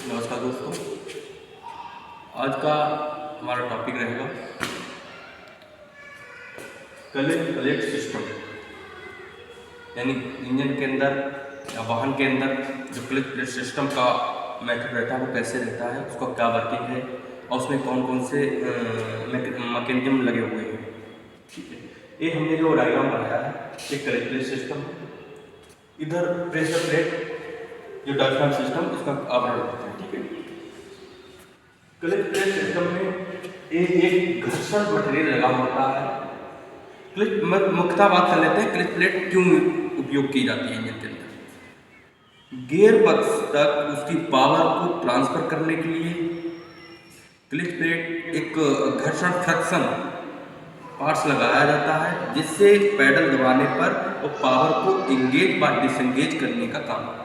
नमस्कार दोस्तों। आज का हमारा टॉपिक रहेगा क्लच प्लेट सिस्टम, यानी इंजन के अंदर या वाहन के अंदर जो क्लच प्लेट सिस्टम का मेथड रहता है वो कैसे रहता है, उसका क्या वर्किंग है और उसमें कौन कौन से मैकेनिज्म लगे हुए हैं। ठीक है, ये हमने जो डायग्राम बनाया है ये क्लच प्लेट सिस्टम है। इधर प्रेशर प्लेट जो डायफ्राम सिस्टम इसका आवरण होता है। ठीक है, क्लच प्लेट सिस्टम में एक घर्षण मटेरियल लगा होता है। क्लच मुख्यतः बात कर लेते हैं क्लच प्लेट क्यों उपयोग की जाती है इंजन के अंदर। गियर बक्स तक उसकी पावर को ट्रांसफर करने के लिए क्लच प्लेट एक घर्षण फ्रिक्शन पार्ट्स लगाया जाता है, जिससे पैडल दबाने पर वो पावर को इंगेज व डिसएंगेज करने का काम करता है।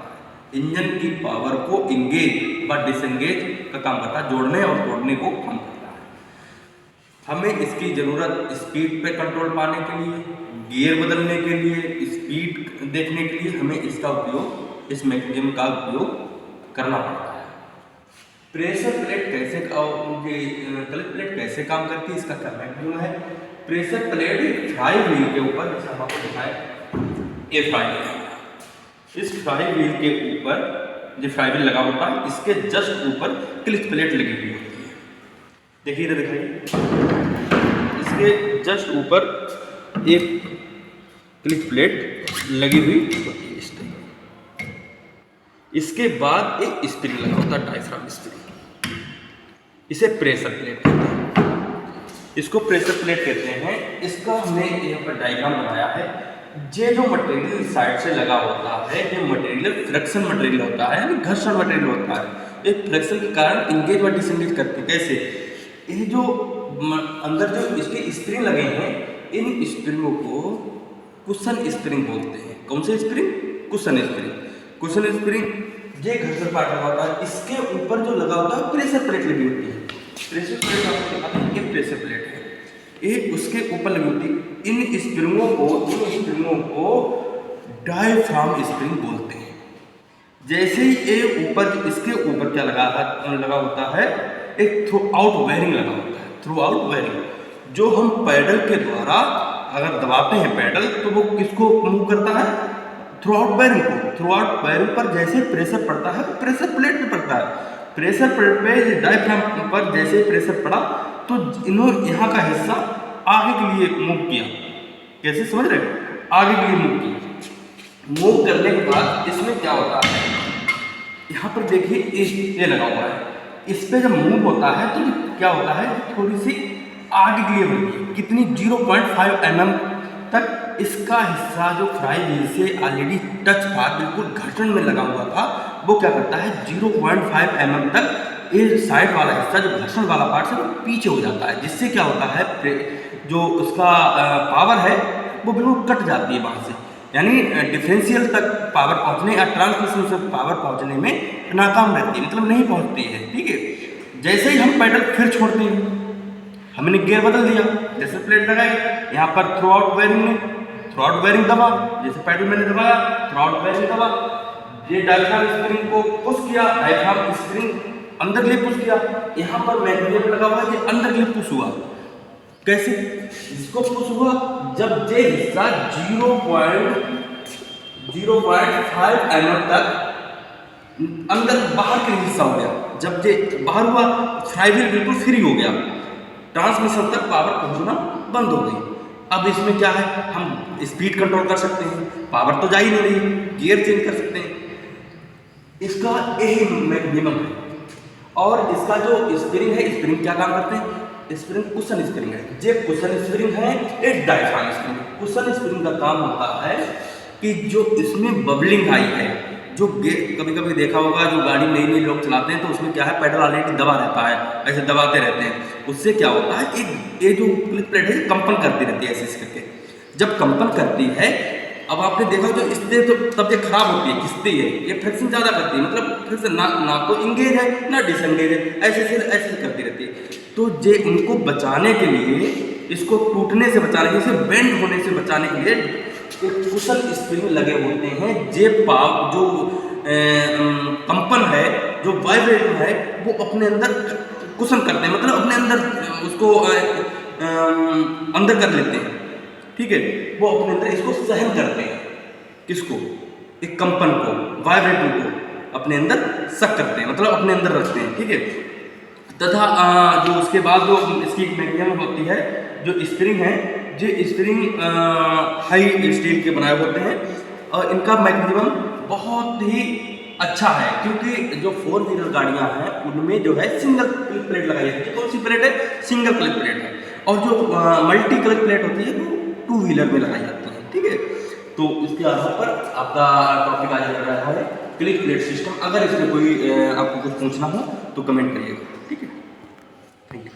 इंजन की पावर को इंगेज व डिसएंगेज का काम करता है, जोड़ने और तोड़ने को काम करता है। हमें इसकी ज़रूरत स्पीड पे कंट्रोल पाने के लिए, गियर बदलने के लिए, स्पीड देखने के लिए हमें इसका उपयोग, इस मैकेनिज्म का उपयोग करना पड़ता है। प्रेशर प्लेट कैसे क्लच प्लेट कैसे काम करती है, इसका क्या मैकेनिज्म है। प्रेशर प्लेट फ्लाई व्हील के ऊपर, जैसे हम आपको दिखाएं, ये फ्लाई व्हील, इस फ्लाई व्हील के ऊपर जो फ्लाई व्हील लगा होता है इसके जस्ट ऊपर क्लच प्लेट लगी हुई होती है। देखिए इधर दिखाइए, इसके जस्ट ऊपर एक क्लच प्लेट लगी हुई होती है इस तरह। इसके बाद एक स्प्रिंग लगा होता है, डायफ्राम स्प्रिंग, इसे प्रेशर प्लेट कहते हैं। इसको प्रेशर प्लेट कहते हैं। इसका हमने यहाँ पर डायग्राम बनाया है। ये जो मटेरियल साइड से लगा होता है ये मटेरियल फ्रिक्शन मटेरियल होता है, यानी घर्षण मटेरियल होता है। ये फ्रिक्शन के कारण इंगेज व डिसएंगेज करते हैं। कैसे, ये जो अंदर जो इसके स्प्रिंग लगे हैं, इन स्प्रिंगों को कुशन स्प्रिंग बोलते हैं। कौन से spring? Cushion spring. Cushion spring ये घर्षण पार्ट लगा होता है। इसके ऊपर जो लगा होता है प्रेशर प्लेट लगी होती है। प्रेशर प्लेट आपको दिखाते हैं, ये प्रेशर प्लेट है, ये उसके ऊपर लगी होती है। इन स्प्रिंगों को डायफ्राम स्प्रिंग बोलते हैं। जैसे ही ये ऊपर, इसके ऊपर क्या लगा होता है, एक थ्रू आउट वायरिंग लगा होता है। थ्रू आउट वायरिंग जो हम पैडल के द्वारा अगर दबाते हैं पैडल, तो वो किसको मूव करता है? थ्रू आउट वायरिंग को। थ्रू आउट वायरिंग पर जैसे प्रेशर पड़ता है, प्रेशर प्लेट पे पड़ता है। प्रेशर प्लेट पे डायफ्राम पर जैसे प्रेशर पड़ा तो इन्होंने यहाँ का हिस्सा आगे के लिए मूव किया। कैसे, समझ रहे हैं? आगे के लिए मूव किया। मूव करने के बाद इसमें क्या होता है, यहाँ पर देखिए ये लगा हुआ है। इस पे जब मूव होता है तो क्या होता है, थोड़ी सी आगे के लिए होती है। कितनी? 0.5 mm तक इसका हिस्सा जो फ्लाई व्हील से ऑलरेडी टच था, बिल्कुल घर्षण में लगा हुआ था, वो क्या करता है 0.5 mm तक ये साइड वाला हिस्सा जो घर्षण वाला पार्ट है वो पीछे हो जाता है। जिससे क्या होता है, जो उसका पावर है वो बिल्कुल कट जाती है वहाँ से, यानी डिफरेंशियल तक पावर पहुँचने या ट्रांसमिशन से पावर पहुँचने में नाकाम रहती है, मतलब नहीं पहुँचती है। ठीक है, जैसे ही हम पैडल फिर छोड़ते हैं, हमने गियर बदल दिया, जैसे प्लेट लगाई, यहाँ पर थ्रू आउट वायरिंग दबा, जैसे पैडल मैंने दबाया, थ्रू आउट वायरिंग दबा, ये डायफ्राम स्प्रिंग को पुश किया, डायफ्राम स्प्रिंग अंदर के लिए पुश किया, यहाँ पर मैकेनिज्म लगा हुआ है, ये अंदर के लिए पुश हुआ। कैसे इसको पुश हुआ? जब ये हिस्सा 0.05 mm तक अंदर बाहर के हिस्सा हो गया। जब ये बाहर हुआ, फ्लाई व्हील बिल्कुल फ्री हो गया, ट्रांसमिशन तक पावर पहुंचना बंद हो गई। अब इसमें क्या है, हम स्पीड कंट्रोल कर सकते हैं, पावर तो जा ही नहीं रही, गियर चेंज कर सकते हैं। इसका यही मैकेनिज्म है। और इसका जो स्प्रिंग है, स्प्रिंग क्या काम करते हैं? स्प्रिंग कुशन स्प्रिंग है। ये कुशन स्प्रिंग है, एक डायफ्राम स्प्रिंग। कुशन स्प्रिंग का काम होता है कि जो इसमें बबलिंग आई है, जो कभी कभी देखा होगा, जो गाड़ी नई नई लोग चलाते हैं तो उसमें क्या है, पैडल ऑलरेडी दबा रहता है, ऐसे दबाते रहते हैं। उससे क्या होता है, एक ये जो क्लच प्लेट है कंपन करती रहती है ऐसे करके। जब कंपन करती है, अब आपने देखा जो इससे तो तब ये खराब होती है, खिंचती है, ये फ्रिक्शन ज़्यादा करती है, मतलब फ्रिक्शन ना तो इंगेज है ना डिसएंगेज है, ऐसे करती रहती है। तो ये उनको बचाने के लिए, इसको टूटने से बचाने के लिए, इसे बेंड होने से बचाने के लिए एक कुशन स्प्रिंग लगे होते हैं। जे पाव जो कंपन है जो वाइब्रेटर है वो अपने अंदर कुशन करते हैं, मतलब अपने अंदर उसको अंदर कर लेते हैं, ठीक है। वो अपने अंदर इसको सहन करते हैं, किसको, एक कंपन को, वाइब्रेटर को अपने अंदर सक करते हैं, मतलब अपने अंदर रखते हैं, ठीक है। तथा जो उसके बाद जो इसकी एक मैकेनिज्म होती है, जो स्प्रिंग है, जो स्प्रिंग हाई स्टील के बनाए होते हैं और इनका मैकेनिज्म बहुत ही अच्छा है, क्योंकि जो 4 व्हीलर गाड़ियां हैं उनमें जो है सिंगल क्लिप प्लेट लगाई जाती है। कौन सी प्लेट है? सिंगल क्लिप प्लेट है। और जो मल्टी क्लिप प्लेट होती है वो 2 व्हीलर में लगाई जाती है, ठीक है। तो इसके आधार पर आपका टॉपिक आज लग रहा है क्लिप प्लेट सिस्टम। अगर इसमें कोई आपको कुछ पूछना हो तो कमेंट करिएगा, ठीक है।